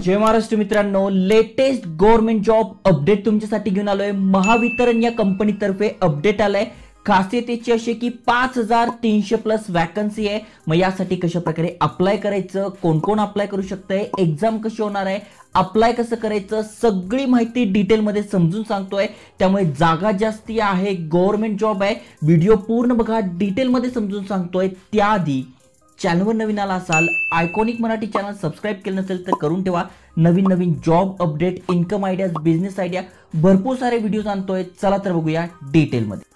जय महाराष्ट्र मित्रांनो, latest government job update तुमच्यासाठी घेऊन आलोय। महावितरण या कंपनीतर्फे अपडेट आलाय। खासियत याची अशी की 5300 प्लस वॅकन्सी आहे। मग यासाठी कशा प्रकारे अप्लाय करायचं, कोण कोण अप्लाय करू शकतंय, एक्झाम कशी होणार आहे, अप्लाय कसं करायचं, सगळी माहिती डिटेल मध्ये समजून सांगतोय। त्यामुळे जागा जास्ती आहे, गव्हर्नमेंट जॉब आहे। व्हिडिओ पूर्ण बघा, डिटेल मध्ये समजून सांगतोय। त्याआधी चॅनलवर नवीन आला असाल, आयकॉनिक मराठी चॅनल सबस्क्राइब केलं नसेल तर करून ठेवा। नवीन job update, income ideas, business idea भरपूर सारे व्हिडिओज आणतोय। चला तर बघूया डिटेल मध्ये।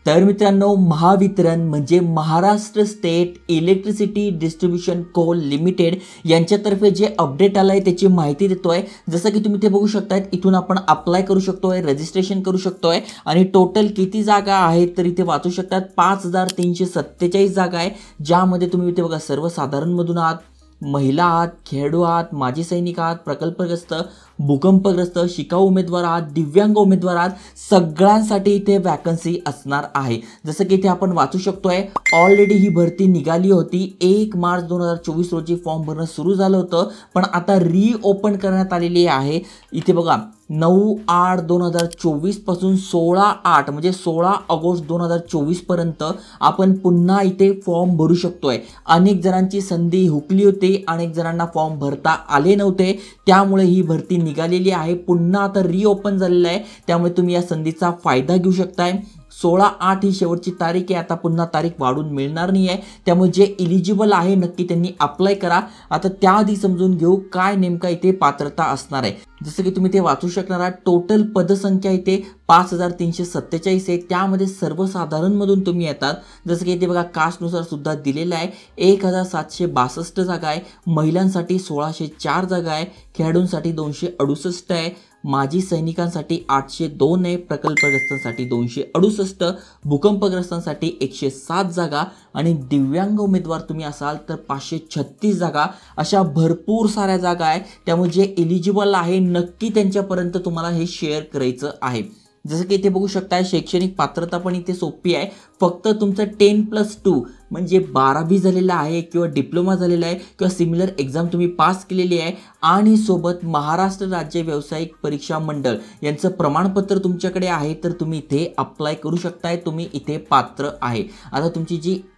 तर मित्रांनो, महावितरण म्हणजे Maharashtra state electricity distribution co limited यांच्यातर्फे जे अपडेट आलंय त्याची माहिती देतोय। जसं की तुम्ही ते बघू शकताय, इथून आपण अप्लाय करू शकतोय, रजिस्ट्रेशन करू शकतोय आणि टोटल किती जागा आहेत तर इथे वाचू शकतात 5347 जागा आहे। ज्यामध्ये तुम्ही इथे बघा सर्वसाधारण मधून आहात, महिला आहात, खेळाडू आहात, माजी सैनिक आहात, प्रकल्पग्रस्त, भूकंपग्रस्त, शिकाऊ उमेदवार आहात, दिव्यांग उमेदवार आहात, सगळ्यांसाठी इथे वॅकन्सी असणार आहे। जसं की इथे आपण वाचू शकतोय, ऑलरेडी ही भरती निघाली होती। 1 मार्च 2024 रोजी फॉर्म भरणं सुरू झालं होतं, पण आता रिओपन करण्यात आलेली आहे। इथे बघा 9/8/2024 पासून 16/8 म्हणजे 16 ऑगस्ट 2024 पर्यंत आपण पुन्हा इथे फॉर्म भरू शकतोय। अनेक जणांची संधी हुकली होती, अनेक जणांना फॉर्म भरता आले नव्हते, त्यामुळे ही भरती निघालेली आहे। पुन्हा आता रिओपन झालेलं आहे, त्यामुळे तुम्ही या संधीचा फायदा घेऊ शकताय। 16/8 ही शेवटची तारीख आहे, आता पुन्हा तारीख वाढून मिळणार नाही आहे। त्यामुळे जे इलिजिबल आहे नक्की त्यांनी अप्लाय करा। आता त्याआधी समजून घेऊ काय नेमका इथे पात्रता असणार आहे। जसं की तुम्ही ते वाचू शकणार आहात, टोटल पदसंख्या इथे 5347 आहे। त्यामध्ये सर्वसाधारण मधून तुम्ही येतात। जसं की इथे बघा कास्टनुसार सुद्धा दिलेलं आहे। 1762 जागा आहे, महिलांसाठी 1604 जागा आहे, खेळाडूंसाठी 268 आहे, माजी सैनिकांसाठी 802 आहे, प्रकल्पग्रस्तांसाठी 268, भूकंपग्रस्तांसाठी 107 जागा आणि दिव्यांग उमेदवार तुम्ही असाल तर 536 जागा, अशा भरपूर साऱ्या जागा आहे। त्यामुळे जे एलिजिबल आहे नक्की त्यांच्यापर्यंत तुम्हाला हे शेअर करायचं आहे। जसं की इथे बघू शकताय, शैक्षणिक पात्रता पण इथे सोपी आहे। फक्त तुमचं 10+2 म्हणजे 12वी झालेलं आहे किंवा डिप्लोमा झालेला आहे किंवा सिमिलर एक्झाम तुम्ही पास केलेली आहे आणि सोबत महाराष्ट्र राज्य व्यावसायिक परीक्षा मंडळ यांचं प्रमाणपत्र तुमच्याकडे आहे तर तुम्ही इथे अप्लाय करू शकताय। तुम्ही इथे पात्र आहे।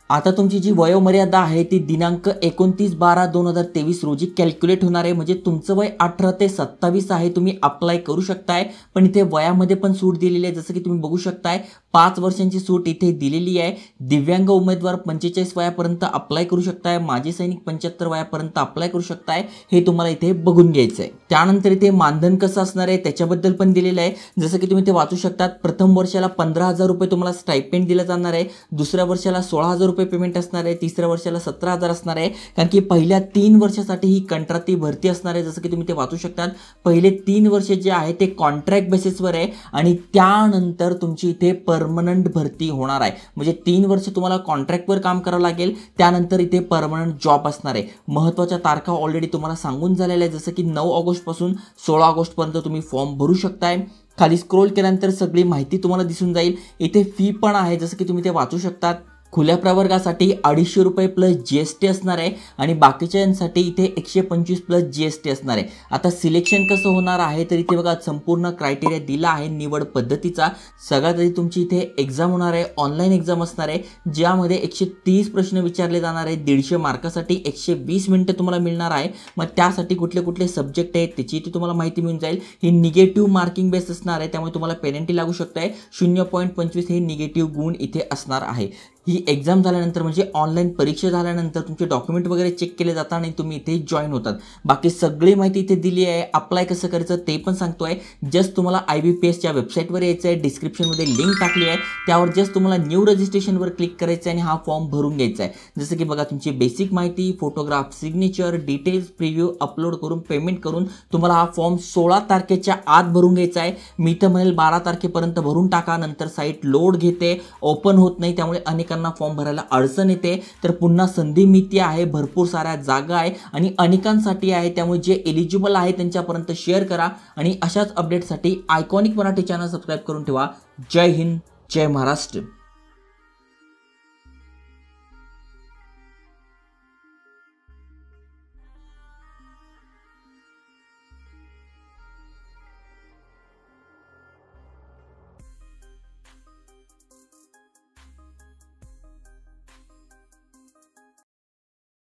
आता तुमची जी वयोमर्यादा आहे ती दिनांक 29/12/2023 रोजी कॅल्क्युलेट होणार आहे। म्हणजे तुमचं वय 18 ते 27 आहे, तुम्ही अप्लाय करू शकताय। पण इथे वयामध्ये पण सूट दिलेली आहे। जसं की तुम्ही बघू शकताय 5 वर्षांची सूट इथे दिलेली आहे। दिव्यांग उमेदवार 45 वयापर्यंत अप्लाय करू शकताय, माजी सैनिक 75 वयापर्यंत अप्लाय करू शकताय। हे तुम्हाला इथे बघून घ्यायचं आहे। त्यानंतर इथे मानधन कसं असणार आहे त्याच्याबद्दल पण दिलेलं आहे। जसं की तुम्ही ते वाचू शकतात, प्रथम वर्षाला 15,000 रुपये तुम्हाला स्टायपेंड दिलं जाणार आहे, दुसऱ्या वर्षाला 16,000 रुपये पेमेंट असणार आहे, तिसऱ्या वर्षाला 17,000 असणार आहे। कारण की पहिल्या 3 वर्षासाठी ही कंत्राटी भरती असणार आहे। जसं की तुम्ही ते वाचू शकतात, पहिले 3 वर्ष जे आहे ते कॉन्ट्रॅक्ट बेसिसवर आहे आणि त्यानंतर तुमची इथे परमनंट भरती होणार आहे। म्हणजे 3 वर्ष तुम्हाला कॉन्ट्रॅक्टवर काम करावं लागेल, त्यानंतर इथे परमनंट जॉब असणार आहे। महत्त्वाच्या तारखा ऑलरेडी तुम्हाला सांगून झालेल्या आहे। जसं की 9 ऑगस्ट पासून 16 ऑगस्ट पर्यंत तुम्ही फॉर्म भरू शकताय। खाली स्क्रोल केल्यानंतर सगळी माहिती तुम्हाला दिसून जाईल। इथे फी पण आहे, जसं की तुम्ही ते वाचू शकतात। खुल्या प्रवर्गासाठी 250 रुपये प्लस GST असणार आहे आणि बाकीच्यांसाठी इथे 125 प्लस GST असणार आहे। आता सिलेक्शन कसं होणार आहे तर इथे बघा संपूर्ण क्रायटेरिया दिला आहे निवड पद्धतीचा। सगळ्यात आधी तुमची इथे एक्झाम होणार आहे, ऑनलाईन एक्झाम असणार आहे, ज्यामध्ये 130 प्रश्न विचारले जाणार आहेत। 150 मार्कासाठी 120 मिनिटं तुम्हाला मिळणार आहे। मग त्यासाठी कुठले कुठले सब्जेक्ट आहेत त्याची इथे तुम्हाला माहिती मिळून जाईल। ही निगेटिव्ह मार्किंग बेस असणार आहे, त्यामुळे तुम्हाला पेनल्टी लागू शकते। 0.25 हे निगेटिव्ह गुण इथे असणार आहे। ही एक्झाम झाल्यानंतर म्हणजे ऑनलाईन परीक्षा झाल्यानंतर तुमचे डॉक्युमेंट वगैरे चेक केले जातात आणि तुम्ही इथे जॉईन होतात। बाकी सगळी माहिती इथे दिली आहे। अप्लाय कसं करायचं ते पण सांगतोय। जस्ट तुम्हाला IBPSच्या वेबसाईटवर यायचं आहे, डिस्क्रिप्शनमध्ये लिंक टाकली आहे, त्यावर जस्ट तुम्हाला न्यू रजिस्ट्रेशनवर क्लिक करायचं आहे आणि हा फॉर्म भरून घ्यायचा आहे। जसं की बघा तुमची बेसिक माहिती, photograph, signature, details, preview upload करून पेमेंट करून तुम्हाला हा फॉर्म 16 तारखेच्या आत भरून घ्यायचा आहे। मी तर म्हणेल 12 तारखेपर्यंत भरून टाका, नंतर साईट लोड घेते, ओपन होत नाही, त्यामुळे अनेकांना अनेकांना फॉर्म भरायला अडचण येते, तर पुन्हा संधी मिळते आहे, भरपूर साऱ्या जागा आहे आणि अनेकांसाठी आहे, त्यामुळे जे एलिजिबल आहे त्यांच्यापर्यंत शेअर करा आणि अशाच अपडेटसाठी आयकॉनिक मराठी चॅनल सबस्क्राईब करून ठेवा. जय हिंद, जय महाराष्ट्र.